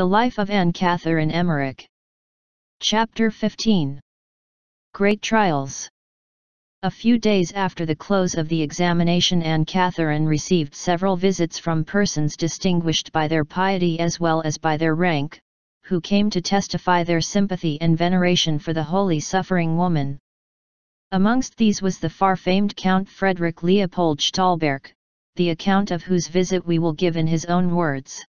The Life of Anne Catherine Emmerich. Chapter 15. Great Trials. A few days after the close of the examination, Anne Catherine received several visits from persons distinguished by their piety as well as by their rank, who came to testify their sympathy and veneration for the holy suffering woman. Amongst these was the far-famed Count Frederick Leopold Stahlberg, the account of whose visit we will give in his own words.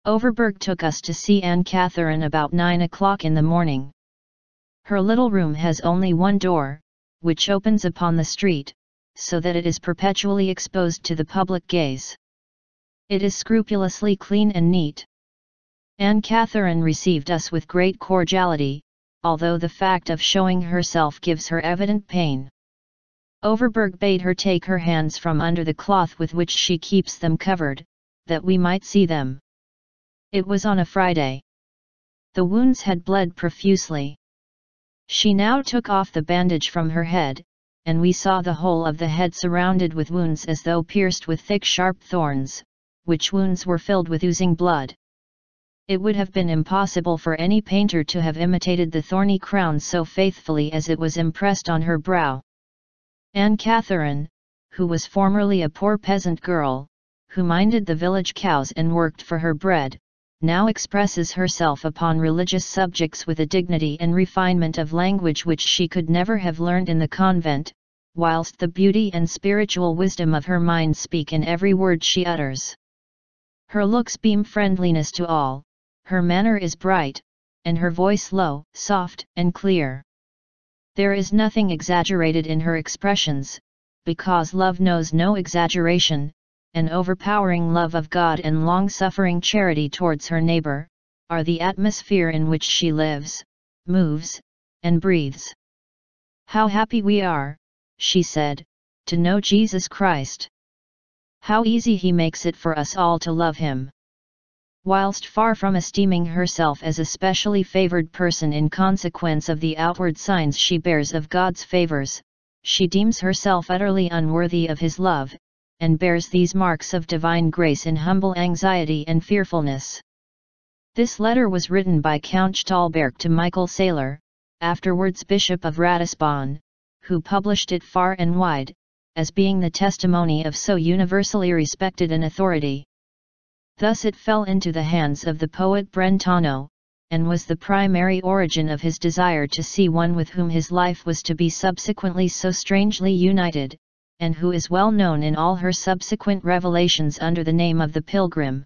Overberg took us to see Anne Catherine about 9 o'clock in the morning. Her little room has only one door, which opens upon the street, so that it is perpetually exposed to the public gaze. It is scrupulously clean and neat. Anne Catherine received us with great cordiality, although the fact of showing herself gives her evident pain. Overberg bade her take her hands from under the cloth with which she keeps them covered, that we might see them. It was on a Friday. The wounds had bled profusely. She now took off the bandage from her head, and we saw the whole of the head surrounded with wounds as though pierced with thick sharp thorns, which wounds were filled with oozing blood. It would have been impossible for any painter to have imitated the thorny crown so faithfully as it was impressed on her brow. Anne Catherine, who was formerly a poor peasant girl, who minded the village cows and worked for her bread, now expresses herself upon religious subjects with a dignity and refinement of language which she could never have learned in the convent, whilst the beauty and spiritual wisdom of her mind speak in every word she utters. Her looks beam friendliness to all, her manner is bright, and her voice low, soft, and clear. There is nothing exaggerated in her expressions, because love knows no exaggeration. An overpowering love of God and long-suffering charity towards her neighbor, are the atmosphere in which she lives, moves, and breathes. How happy we are, she said, to know Jesus Christ. How easy He makes it for us all to love Him. Whilst far from esteeming herself as a specially favored person in consequence of the outward signs she bears of God's favors, she deems herself utterly unworthy of His love, and bears these marks of divine grace in humble anxiety and fearfulness. This letter was written by Count Stahlberg to Michael Saylor, afterwards Bishop of Ratisbon, who published it far and wide, as being the testimony of so universally respected an authority. Thus it fell into the hands of the poet Brentano, and was the primary origin of his desire to see one with whom his life was to be subsequently so strangely united, and who is well known in all her subsequent revelations under the name of the Pilgrim.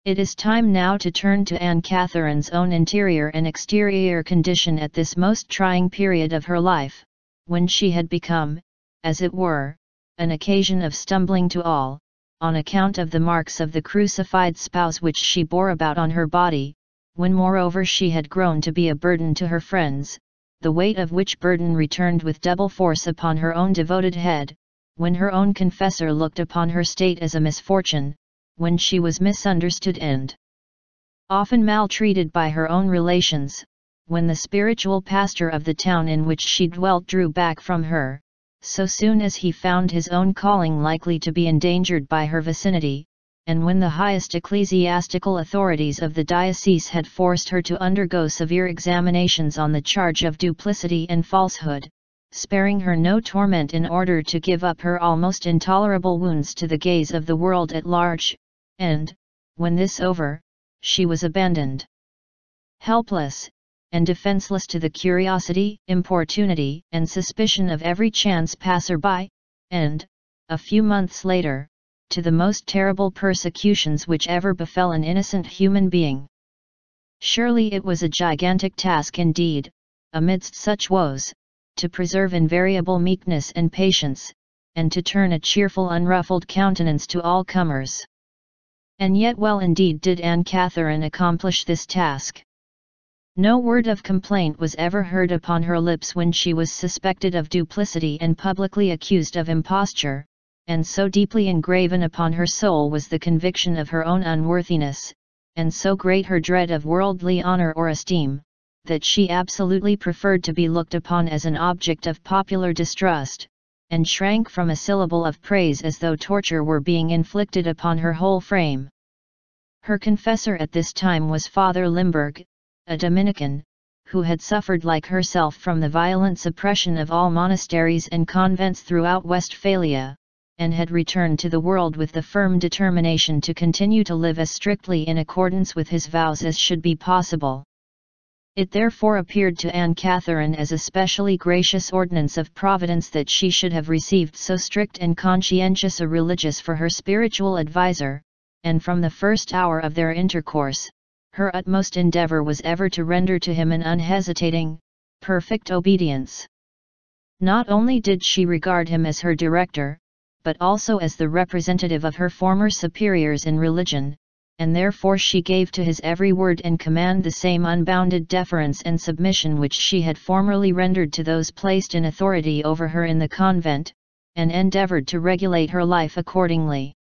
It is time now to turn to Anne Catherine's own interior and exterior condition at this most trying period of her life, when she had become, as it were, an occasion of stumbling to all, on account of the marks of the crucified spouse which she bore about on her body, when moreover she had grown to be a burden to her friends, the weight of which burden returned with double force upon her own devoted head, when her own confessor looked upon her state as a misfortune, when she was misunderstood and often maltreated by her own relations, when the spiritual pastor of the town in which she dwelt drew back from her, so soon as he found his own calling likely to be endangered by her vicinity, and when the highest ecclesiastical authorities of the diocese had forced her to undergo severe examinations on the charge of duplicity and falsehood, sparing her no torment in order to give up her almost intolerable wounds to the gaze of the world at large, and, when this over, she was abandoned, helpless, and defenseless to the curiosity, importunity, and suspicion of every chance passer-by, and, a few months later, to the most terrible persecutions which ever befell an innocent human being. Surely it was a gigantic task indeed, amidst such woes, to preserve invariable meekness and patience, and to turn a cheerful unruffled countenance to all comers. And yet well indeed did Anne Catherine accomplish this task. No word of complaint was ever heard upon her lips when she was suspected of duplicity and publicly accused of imposture, and so deeply engraven upon her soul was the conviction of her own unworthiness, and so great her dread of worldly honor or esteem, that she absolutely preferred to be looked upon as an object of popular distrust, and shrank from a syllable of praise as though torture were being inflicted upon her whole frame. Her confessor at this time was Father Limburg, a Dominican, who had suffered like herself from the violent suppression of all monasteries and convents throughout Westphalia, and had returned to the world with the firm determination to continue to live as strictly in accordance with his vows as should be possible. It therefore appeared to Anne Catherine as a specially gracious ordinance of Providence that she should have received so strict and conscientious a religious for her spiritual adviser, and from the first hour of their intercourse, her utmost endeavor was ever to render to him an unhesitating, perfect obedience. Not only did she regard him as her director, but also as the representative of her former superiors in religion, and therefore she gave to his every word and command the same unbounded deference and submission which she had formerly rendered to those placed in authority over her in the convent, and endeavored to regulate her life accordingly.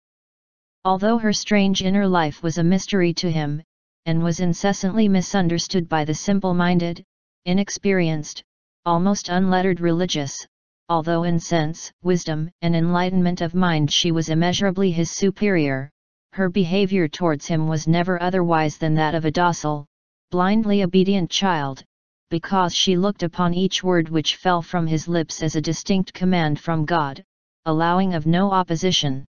Although her strange inner life was a mystery to him, and was incessantly misunderstood by the simple-minded, inexperienced, almost unlettered religious, although in sense, wisdom, and enlightenment of mind she was immeasurably his superior, her behavior towards him was never otherwise than that of a docile, blindly obedient child, because she looked upon each word which fell from his lips as a distinct command from God, allowing of no opposition.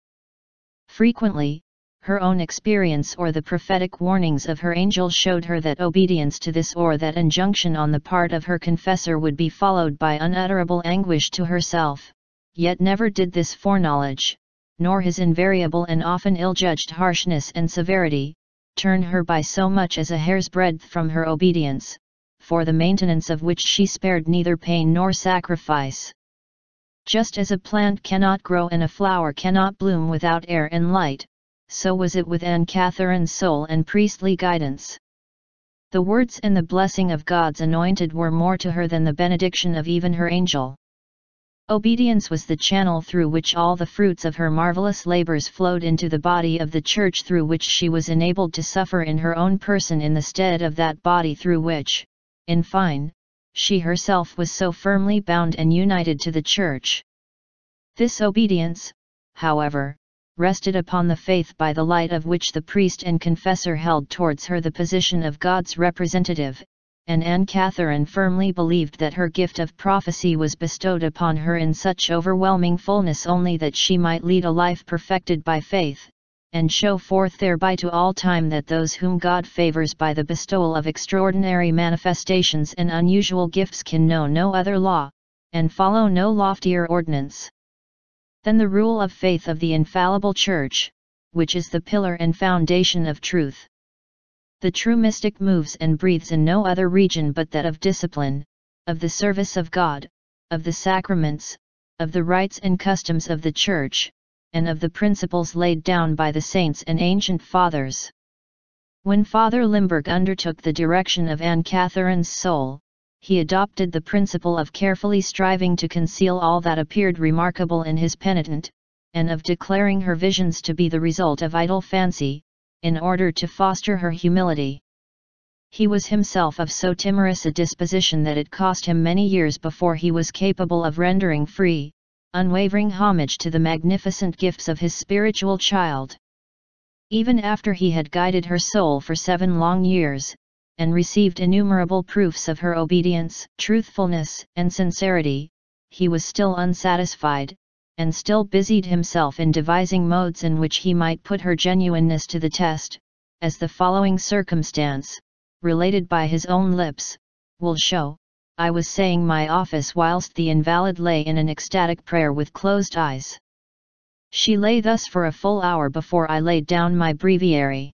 Frequently, her own experience or the prophetic warnings of her angel showed her that obedience to this or that injunction on the part of her confessor would be followed by unutterable anguish to herself, yet never did this foreknowledge, nor his invariable and often ill-judged harshness and severity, turn her by so much as a hair's breadth from her obedience, for the maintenance of which she spared neither pain nor sacrifice. Just as a plant cannot grow and a flower cannot bloom without air and light, so was it with Anne Catherine's soul and priestly guidance. The words and the blessing of God's anointed were more to her than the benediction of even her angel. Obedience was the channel through which all the fruits of her marvelous labors flowed into the body of the Church, through which she was enabled to suffer in her own person in the stead of that body through which, in fine, she herself was so firmly bound and united to the Church. This obedience, however, rested upon the faith by the light of which the priest and confessor held towards her the position of God's representative, and Anne Catherine firmly believed that her gift of prophecy was bestowed upon her in such overwhelming fullness only that she might lead a life perfected by faith, and show forth thereby to all time that those whom God favors by the bestowal of extraordinary manifestations and unusual gifts can know no other law, and follow no loftier ordinance than the rule of faith of the infallible Church, which is the pillar and foundation of truth. The true mystic moves and breathes in no other region but that of discipline, of the service of God, of the sacraments, of the rites and customs of the Church, and of the principles laid down by the saints and ancient fathers. When Father Limburg undertook the direction of Anne Catherine's soul, he adopted the principle of carefully striving to conceal all that appeared remarkable in his penitent, and of declaring her visions to be the result of idle fancy, in order to foster her humility. He was himself of so timorous a disposition that it cost him many years before he was capable of rendering free, unwavering homage to the magnificent gifts of his spiritual child. Even after he had guided her soul for 7 long years, and received innumerable proofs of her obedience, truthfulness, and sincerity, he was still unsatisfied, and still busied himself in devising modes in which he might put her genuineness to the test, as the following circumstance, related by his own lips, will show. I was saying my office whilst the invalid lay in an ecstatic prayer with closed eyes. She lay thus for a full hour before I laid down my breviary.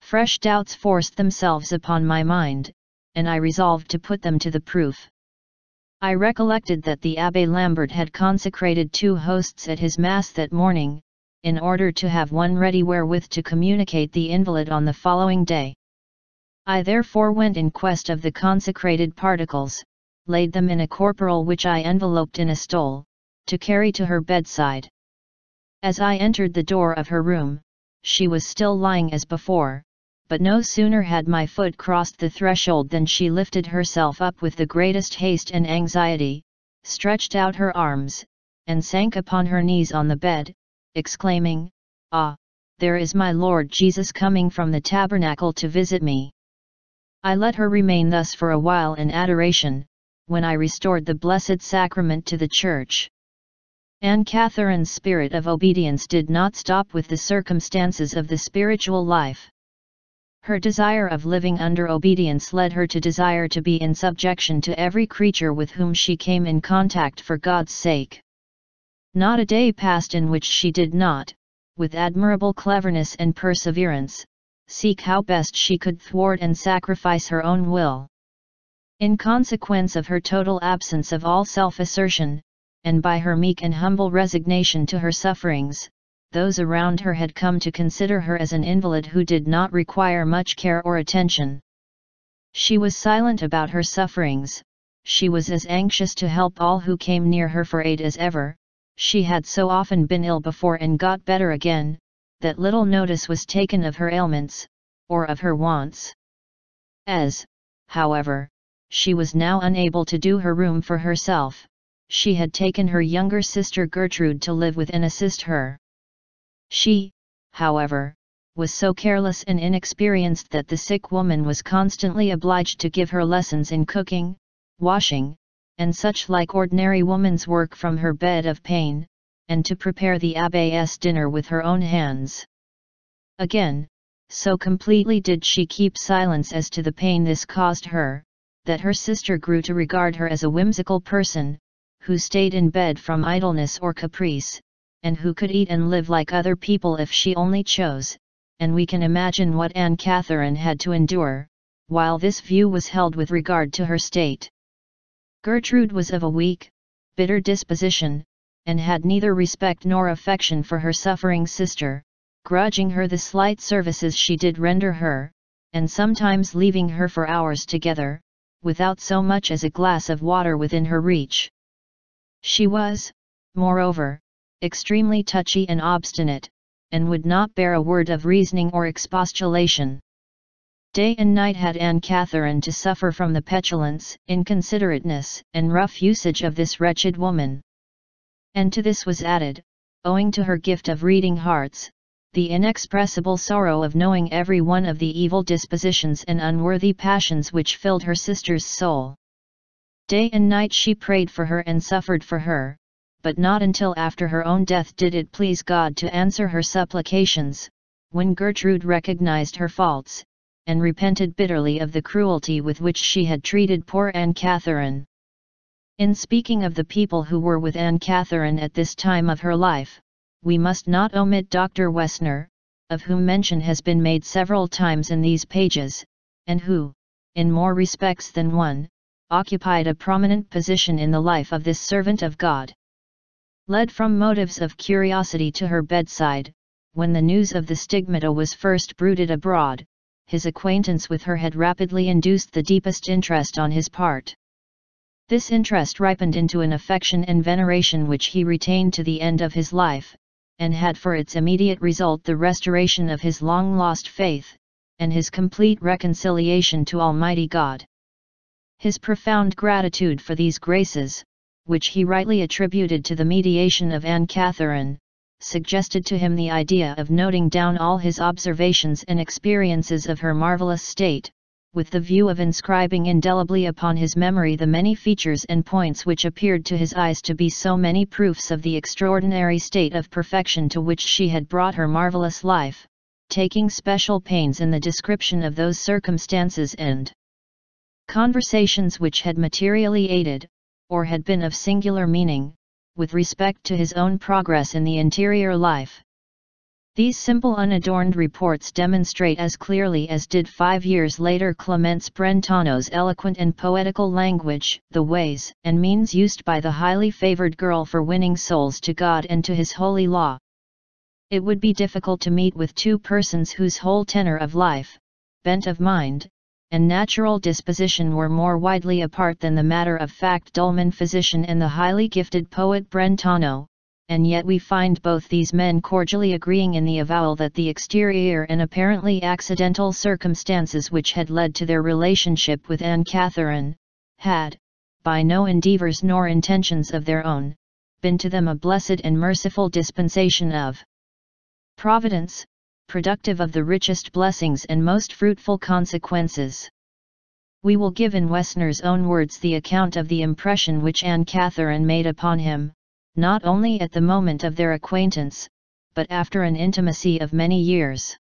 Fresh doubts forced themselves upon my mind, and I resolved to put them to the proof. I recollected that the Abbé Lambert had consecrated 2 hosts at his Mass that morning, in order to have one ready wherewith to communicate the invalid on the following day. I therefore went in quest of the consecrated particles, laid them in a corporal which I enveloped in a stole, to carry to her bedside. As I entered the door of her room, she was still lying as before, but no sooner had my foot crossed the threshold than she lifted herself up with the greatest haste and anxiety, stretched out her arms, and sank upon her knees on the bed, exclaiming, "Ah, there is my Lord Jesus coming from the tabernacle to visit me. I let her remain thus for a while in adoration, when I restored the Blessed Sacrament to the Church. Anne Catherine's spirit of obedience did not stop with the circumstances of the spiritual life. Her desire of living under obedience led her to desire to be in subjection to every creature with whom she came in contact for God's sake. Not a day passed in which she did not, with admirable cleverness and perseverance, seek how best she could thwart and sacrifice her own will. In consequence of her total absence of all self-assertion, and by her meek and humble resignation to her sufferings, those around her had come to consider her as an invalid who did not require much care or attention. She was silent about her sufferings, she was as anxious to help all who came near her for aid as ever. She had so often been ill before and got better again, that little notice was taken of her ailments, or of her wants. As, however, she was now unable to do her room for herself, she had taken her younger sister Gertrude to live with and assist her. She, however, was so careless and inexperienced that the sick woman was constantly obliged to give her lessons in cooking, washing, and such like ordinary woman's work from her bed of pain, and to prepare the abbess dinner with her own hands. Again, so completely did she keep silence as to the pain this caused her, that her sister grew to regard her as a whimsical person, who stayed in bed from idleness or caprice, and who could eat and live like other people if she only chose, and we can imagine what Anne Catherine had to endure, while this view was held with regard to her state. Gertrude was of a weak, bitter disposition, and had neither respect nor affection for her suffering sister, grudging her the slight services she did render her, and sometimes leaving her for hours together, without so much as a glass of water within her reach. She was, moreover, extremely touchy and obstinate, and would not bear a word of reasoning or expostulation. Day and night had Anne Catherine to suffer from the petulance, inconsiderateness, and rough usage of this wretched woman. And to this was added, owing to her gift of reading hearts, the inexpressible sorrow of knowing every one of the evil dispositions and unworthy passions which filled her sister's soul. Day and night she prayed for her and suffered for her, but not until after her own death did it please God to answer her supplications, when Gertrude recognized her faults, and repented bitterly of the cruelty with which she had treated poor Anne Catherine. In speaking of the people who were with Anne Catherine at this time of her life, we must not omit Dr. Wessner, of whom mention has been made several times in these pages, and who, in more respects than one, occupied a prominent position in the life of this servant of God. Led from motives of curiosity to her bedside, when the news of the stigmata was first bruited abroad, his acquaintance with her had rapidly induced the deepest interest on his part. This interest ripened into an affection and veneration which he retained to the end of his life, and had for its immediate result the restoration of his long-lost faith, and his complete reconciliation to Almighty God. His profound gratitude for these graces, which he rightly attributed to the mediation of Anne Catherine, suggested to him the idea of noting down all his observations and experiences of her marvelous state, with the view of inscribing indelibly upon his memory the many features and points which appeared to his eyes to be so many proofs of the extraordinary state of perfection to which she had brought her marvelous life, taking special pains in the description of those circumstances and conversations which had materially aided, or had been of singular meaning, with respect to his own progress in the interior life. These simple unadorned reports demonstrate as clearly as did 5 years later Clemence Brentano's eloquent and poetical language, the ways and means used by the highly favored girl for winning souls to God and to His holy law. It would be difficult to meet with two persons whose whole tenor of life, bent of mind, and natural disposition were more widely apart than the matter-of-fact dolman physician and the highly gifted poet Brentano, and yet we find both these men cordially agreeing in the avowal that the exterior and apparently accidental circumstances which had led to their relationship with Anne Catherine, had, by no endeavours nor intentions of their own, been to them a blessed and merciful dispensation of Providence, productive of the richest blessings and most fruitful consequences. We will give in Wessner's own words the account of the impression which Anne Catherine made upon him, not only at the moment of their acquaintance, but after an intimacy of many years.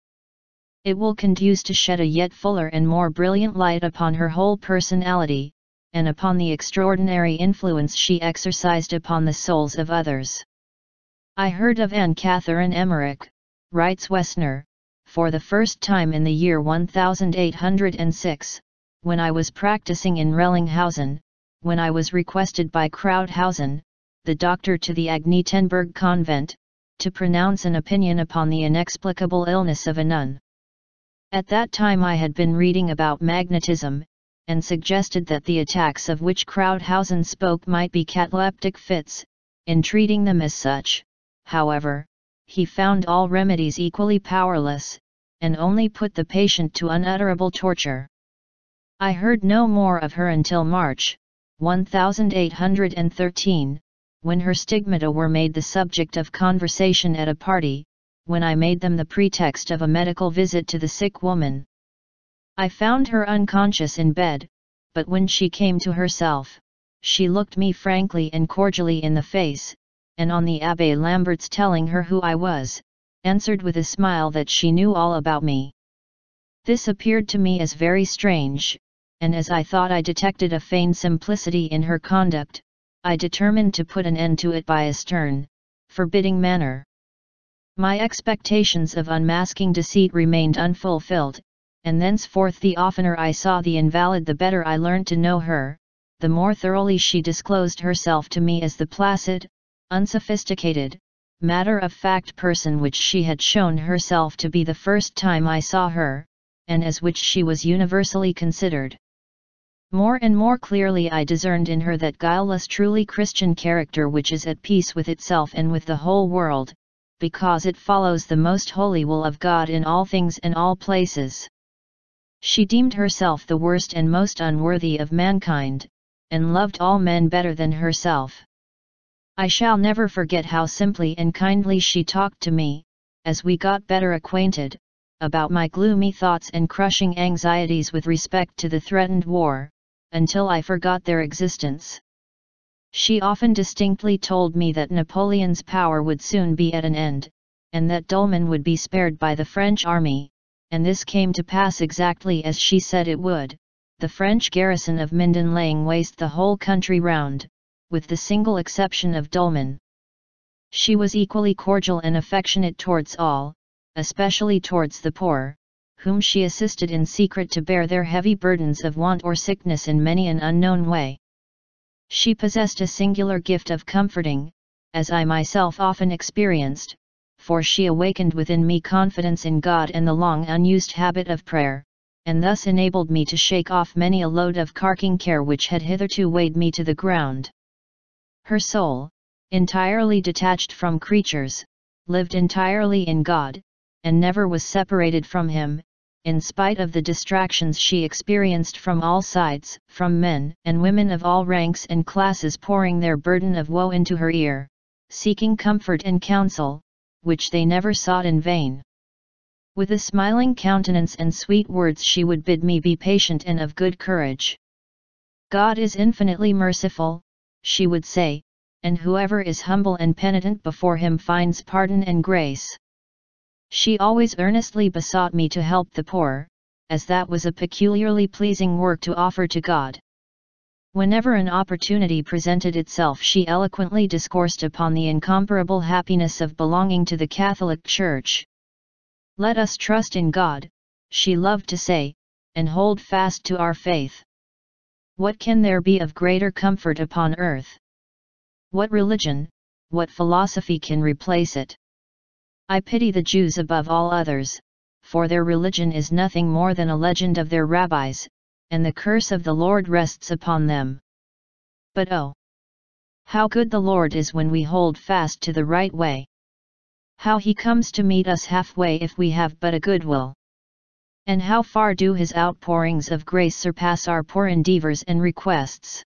It will conduce to shed a yet fuller and more brilliant light upon her whole personality, and upon the extraordinary influence she exercised upon the souls of others. I heard of Anne Catherine Emmerich, writes Wessner, for the first time in the year 1806, when I was practicing in Rellinghausen, when I was requested by Krauthausen, the doctor to the Agnetenberg convent, to pronounce an opinion upon the inexplicable illness of a nun. At that time I had been reading about magnetism, and suggested that the attacks of which Krauthausen spoke might be cataleptic fits. In treating them as such, however, he found all remedies equally powerless, and only put the patient to unutterable torture. I heard no more of her until March, 1813, when her stigmata were made the subject of conversation at a party, when I made them the pretext of a medical visit to the sick woman. I found her unconscious in bed, but when she came to herself, she looked me frankly and cordially in the face, and on the Abbé Lambert's telling her who I was, answered with a smile that she knew all about me. This appeared to me as very strange, and as I thought I detected a feigned simplicity in her conduct, I determined to put an end to it by a stern, forbidding manner. My expectations of unmasking deceit remained unfulfilled, and thenceforth the oftener I saw the invalid the better I learned to know her, the more thoroughly she disclosed herself to me as the placid, unsophisticated, matter-of-fact person which she had shown herself to be the first time I saw her, and as which she was universally considered. More and more clearly I discerned in her that guileless truly Christian character which is at peace with itself and with the whole world, because it follows the most holy will of God in all things and all places. She deemed herself the worst and most unworthy of mankind, and loved all men better than herself. I shall never forget how simply and kindly she talked to me, as we got better acquainted, about my gloomy thoughts and crushing anxieties with respect to the threatened war, until I forgot their existence. She often distinctly told me that Napoleon's power would soon be at an end, and that Dulmen would be spared by the French army, and this came to pass exactly as she said it would, the French garrison of Minden laying waste the whole country round, with the single exception of Dulmen. She was equally cordial and affectionate towards all, especially towards the poor, whom she assisted in secret to bear their heavy burdens of want or sickness in many an unknown way. She possessed a singular gift of comforting, as I myself often experienced, for she awakened within me confidence in God and the long unused habit of prayer, and thus enabled me to shake off many a load of carking care which had hitherto weighed me to the ground. Her soul, entirely detached from creatures, lived entirely in God, and never was separated from Him, in spite of the distractions she experienced from all sides, from men and women of all ranks and classes pouring their burden of woe into her ear, seeking comfort and counsel, which they never sought in vain. With a smiling countenance and sweet words she would bid me be patient and of good courage. God is infinitely merciful, she would say, and whoever is humble and penitent before Him finds pardon and grace. She always earnestly besought me to help the poor, as that was a peculiarly pleasing work to offer to God. Whenever an opportunity presented itself she eloquently discoursed upon the incomparable happiness of belonging to the Catholic Church. "Let us trust in God," she loved to say, "and hold fast to our faith. What can there be of greater comfort upon earth? What religion, what philosophy can replace it? I pity the Jews above all others, for their religion is nothing more than a legend of their rabbis, and the curse of the Lord rests upon them. But oh! How good the Lord is when we hold fast to the right way! How He comes to meet us halfway if we have but a good will! And how far do His outpourings of grace surpass our poor endeavors and requests!"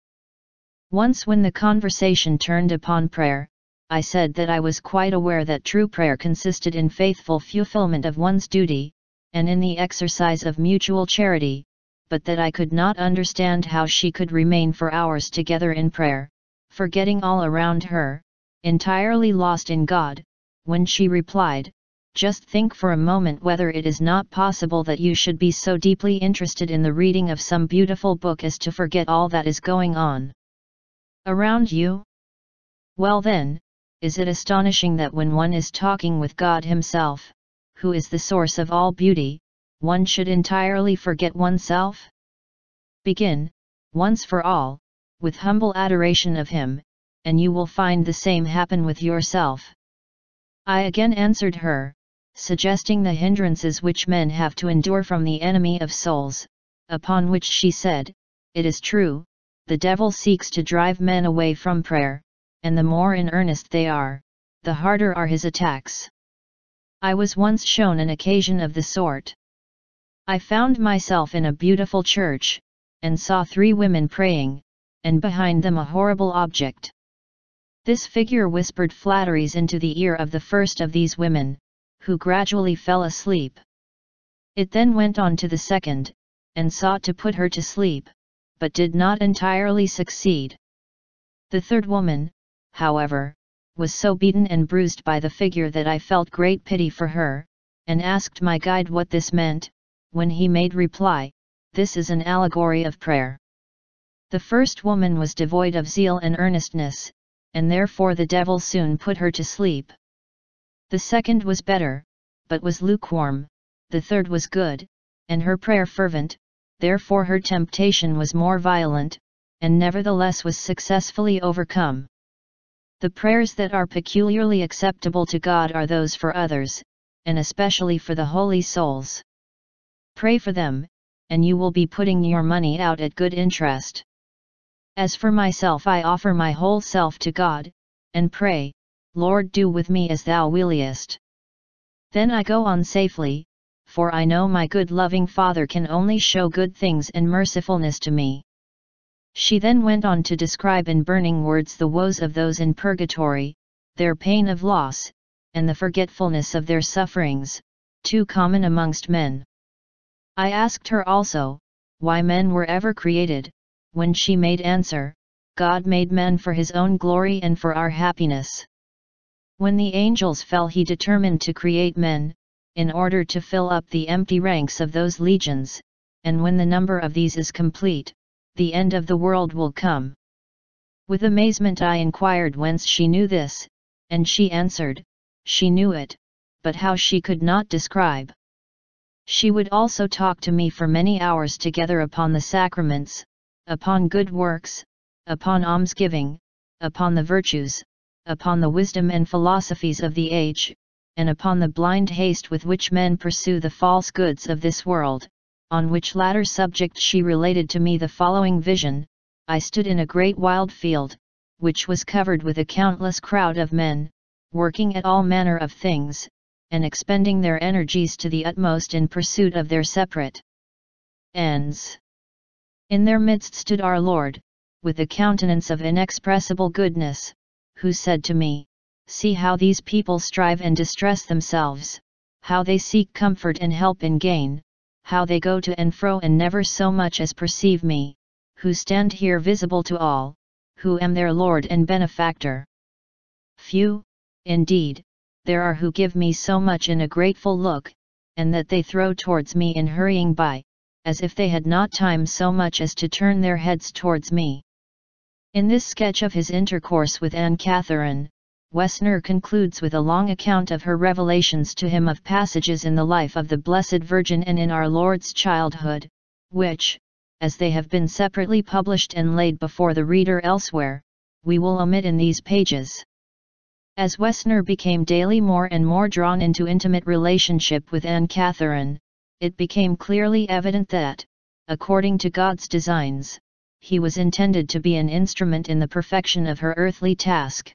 Once when the conversation turned upon prayer, I said that I was quite aware that true prayer consisted in faithful fulfillment of one's duty, and in the exercise of mutual charity, but that I could not understand how she could remain for hours together in prayer, forgetting all around her, entirely lost in God, when she replied, "Just think for a moment whether it is not possible that you should be so deeply interested in the reading of some beautiful book as to forget all that is going on around you? Well then, is it astonishing that when one is talking with God Himself, who is the source of all beauty, one should entirely forget oneself? Begin, once for all, with humble adoration of Him, and you will find the same happen with yourself." I again answered her, suggesting the hindrances which men have to endure from the enemy of souls, upon which she said, "It is true, the devil seeks to drive men away from prayer, and the more in earnest they are, the harder are his attacks." I was once shown an occasion of the sort. I found myself in a beautiful church, and saw 3 women praying, and behind them a horrible object. This figure whispered flatteries into the ear of the first of these women, who gradually fell asleep. It then went on to the second, and sought to put her to sleep, but did not entirely succeed. The third woman, however, was so beaten and bruised by the figure that I felt great pity for her, and asked my guide what this meant, when he made reply, "This is an allegory of prayer." The first woman was devoid of zeal and earnestness, and therefore the devil soon put her to sleep. The second was better, but was lukewarm, the third was good, and her prayer fervent, therefore her temptation was more violent, and nevertheless was successfully overcome. The prayers that are peculiarly acceptable to God are those for others, and especially for the holy souls. Pray for them, and you will be putting your money out at good interest. As for myself, I offer my whole self to God, and pray, "Lord, do with me as thou wiliest." Then I go on safely, for I know my good loving Father can only show good things and mercifulness to me. She then went on to describe in burning words the woes of those in purgatory, their pain of loss, and the forgetfulness of their sufferings, too common amongst men. I asked her also, why men were ever created, when she made answer, "God made men for His own glory and for our happiness. When the angels fell, He determined to create men, in order to fill up the empty ranks of those legions, and when the number of these is complete, the end of the world will come." With amazement I inquired whence she knew this, and she answered, she knew it, but how she could not describe. She would also talk to me for many hours together upon the sacraments, upon good works, upon almsgiving, upon the virtues, upon the wisdom and philosophies of the age, and upon the blind haste with which men pursue the false goods of this world. On which latter subject she related to me the following vision: I stood in a great wild field, which was covered with a countless crowd of men, working at all manner of things, and expending their energies to the utmost in pursuit of their separate ends. In their midst stood our Lord, with a countenance of inexpressible goodness, who said to me, "See how these people strive and distress themselves, how they seek comfort and help in gain, how they go to and fro and never so much as perceive me, who stand here visible to all, who am their Lord and benefactor. Few, indeed, there are who give me so much in a grateful look, and that they throw towards me in hurrying by, as if they had not time so much as to turn their heads towards me." In this sketch of his intercourse with Anne Catherine, Wessner concludes with a long account of her revelations to him of passages in the life of the Blessed Virgin and in our Lord's childhood, which, as they have been separately published and laid before the reader elsewhere, we will omit in these pages. As Wessner became daily more and more drawn into intimate relationship with Anne Catherine, it became clearly evident that, according to God's designs, he was intended to be an instrument in the perfection of her earthly task.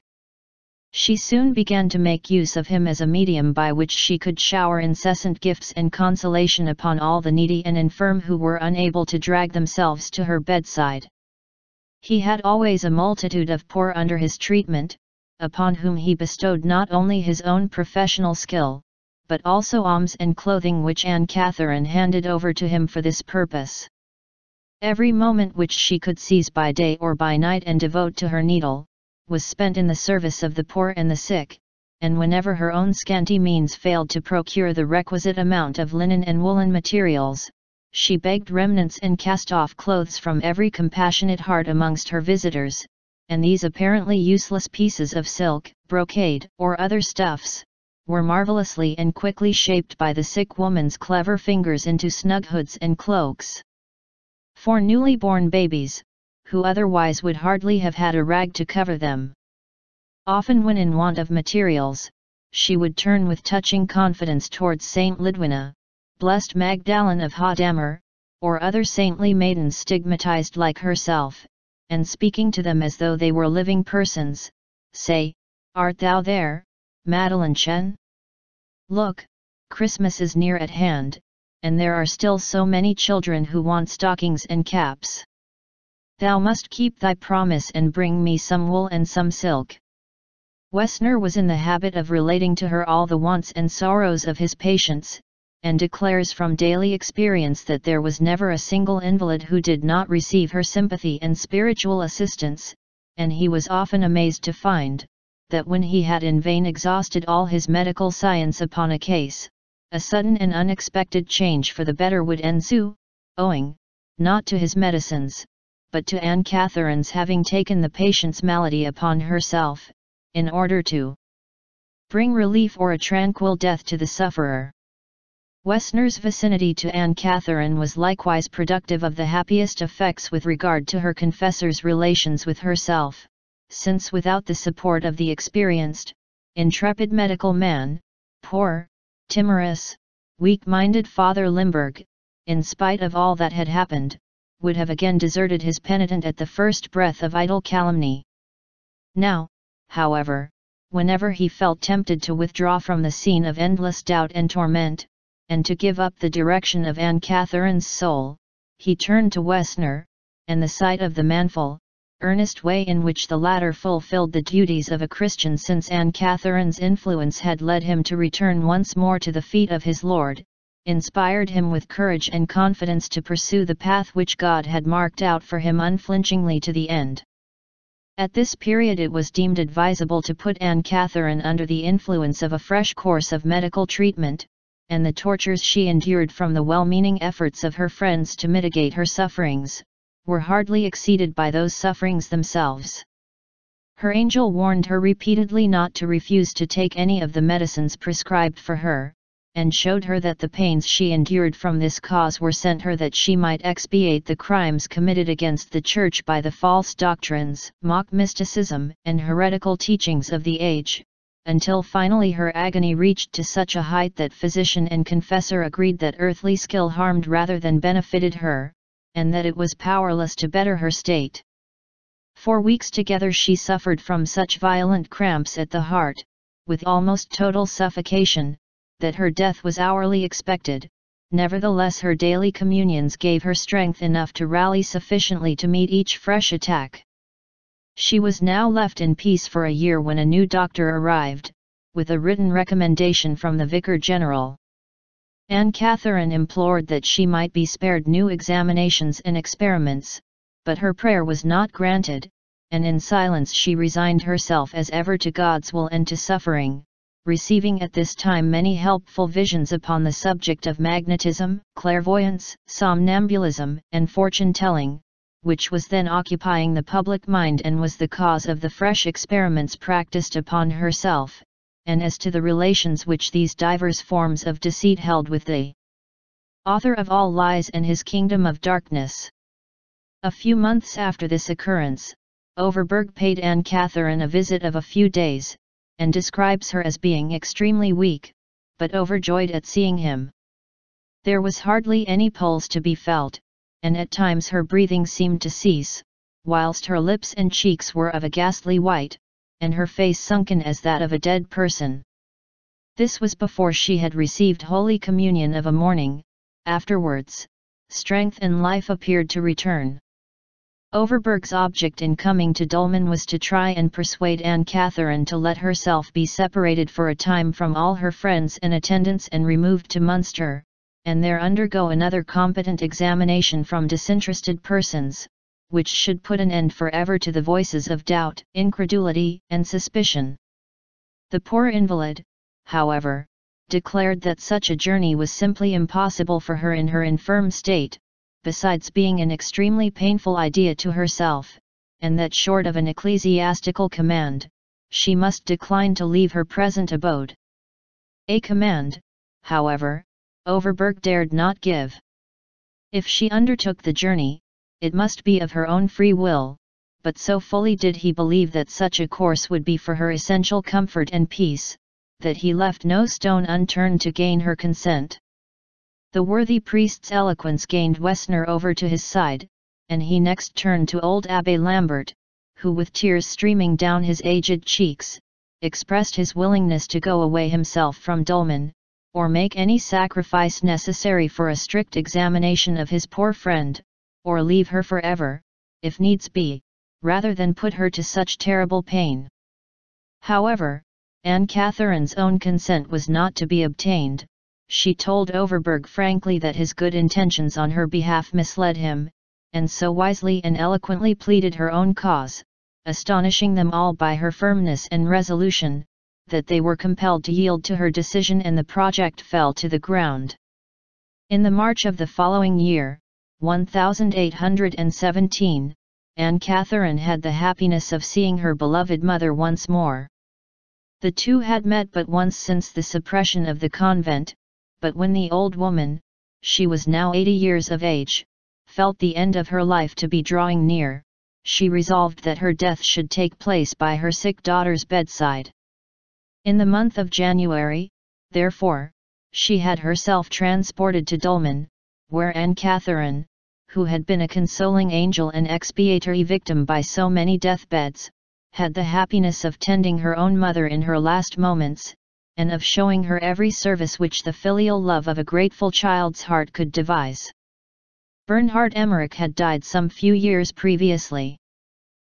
She soon began to make use of him as a medium by which she could shower incessant gifts and consolation upon all the needy and infirm who were unable to drag themselves to her bedside. He had always a multitude of poor under his treatment, upon whom he bestowed not only his own professional skill, but also alms and clothing which Anne Catherine handed over to him for this purpose. Every moment which she could seize by day or by night and devote to her needle, was spent in the service of the poor and the sick, and whenever her own scanty means failed to procure the requisite amount of linen and woolen materials, she begged remnants and cast-off clothes from every compassionate heart amongst her visitors, and these apparently useless pieces of silk, brocade, or other stuffs, were marvelously and quickly shaped by the sick woman's clever fingers into snug hoods and cloaks. For newly born babies, who otherwise would hardly have had a rag to cover them. Often when in want of materials, she would turn with touching confidence towards Saint Lidwina, blessed Magdalene of Hadamar, or other saintly maidens stigmatized like herself, and speaking to them as though they were living persons, say, "Art thou there, Madeleine Chen? Look, Christmas is near at hand, and there are still so many children who want stockings and caps. Thou must keep thy promise and bring me some wool and some silk." Wessner was in the habit of relating to her all the wants and sorrows of his patients, and declares from daily experience that there was never a single invalid who did not receive her sympathy and spiritual assistance, and he was often amazed to find, that when he had in vain exhausted all his medical science upon a case, a sudden and unexpected change for the better would ensue, owing, not to his medicines, but to Anne Catherine's having taken the patient's malady upon herself, in order to bring relief or a tranquil death to the sufferer. Wessner's vicinity to Anne Catherine was likewise productive of the happiest effects with regard to her confessor's relations with herself, since without the support of the experienced, intrepid medical man, poor, timorous, weak-minded Father Limburg, in spite of all that had happened, would have again deserted his penitent at the first breath of idle calumny. Now, however, whenever he felt tempted to withdraw from the scene of endless doubt and torment, and to give up the direction of Anne Catherine's soul, he turned to Wessner, and the sight of the manful, earnest way in which the latter fulfilled the duties of a Christian since Anne Catherine's influence had led him to return once more to the feet of his Lord, inspired him with courage and confidence to pursue the path which God had marked out for him unflinchingly to the end. At this period it was deemed advisable to put Anne Catherine under the influence of a fresh course of medical treatment, and the tortures she endured from the well-meaning efforts of her friends to mitigate her sufferings, were hardly exceeded by those sufferings themselves. Her angel warned her repeatedly not to refuse to take any of the medicines prescribed for her, and showed her that the pains she endured from this cause were sent her that she might expiate the crimes committed against the Church by the false doctrines, mock mysticism, and heretical teachings of the age, until finally her agony reached to such a height that physician and confessor agreed that earthly skill harmed rather than benefited her, and that it was powerless to better her state. For weeks together she suffered from such violent cramps at the heart, with almost total suffocation, that her death was hourly expected. Nevertheless her daily communions gave her strength enough to rally sufficiently to meet each fresh attack. She was now left in peace for a year when a new doctor arrived, with a written recommendation from the Vicar General. Anne Catherine implored that she might be spared new examinations and experiments, but her prayer was not granted, and in silence she resigned herself as ever to God's will and to suffering, receiving at this time many helpful visions upon the subject of magnetism, clairvoyance, somnambulism, and fortune-telling, which was then occupying the public mind and was the cause of the fresh experiments practiced upon herself, and as to the relations which these divers forms of deceit held with the author of all lies and his kingdom of darkness. A few months after this occurrence, Overberg paid Anne Catherine a visit of a few days, and describes her as being extremely weak, but overjoyed at seeing him. There was hardly any pulse to be felt, and at times her breathing seemed to cease, whilst her lips and cheeks were of a ghastly white, and her face sunken as that of a dead person. This was before she had received Holy Communion of a morning. Afterwards, strength and life appeared to return. Overberg's object in coming to Dolmen was to try and persuade Anne Catherine to let herself be separated for a time from all her friends and attendants and removed to Munster, and there undergo another competent examination from disinterested persons, which should put an end forever to the voices of doubt, incredulity, and suspicion. The poor invalid, however, declared that such a journey was simply impossible for her in her infirm state, besides being an extremely painful idea to herself, and that short of an ecclesiastical command, she must decline to leave her present abode. A command, however, Overberg dared not give. If she undertook the journey, it must be of her own free will, but so fully did he believe that such a course would be for her essential comfort and peace, that he left no stone unturned to gain her consent. The worthy priest's eloquence gained Wessner over to his side, and he next turned to old Abbé Lambert, who with tears streaming down his aged cheeks, expressed his willingness to go away himself from Dolmen, or make any sacrifice necessary for a strict examination of his poor friend, or leave her forever, if needs be, rather than put her to such terrible pain. However, Anne Catherine's own consent was not to be obtained. She told Overberg frankly that his good intentions on her behalf misled him, and so wisely and eloquently pleaded her own cause, astonishing them all by her firmness and resolution, that they were compelled to yield to her decision and the project fell to the ground. In the March of the following year, 1817, Anne Catherine had the happiness of seeing her beloved mother once more. The two had met but once since the suppression of the convent, but when the old woman, she was now 80 years of age, felt the end of her life to be drawing near, she resolved that her death should take place by her sick daughter's bedside. In the month of January, therefore, she had herself transported to Dolmen, where Anne Catherine, who had been a consoling angel and expiatory victim by so many deathbeds, had the happiness of tending her own mother in her last moments, and of showing her every service which the filial love of a grateful child's heart could devise. Bernhard Emmerich had died some few years previously.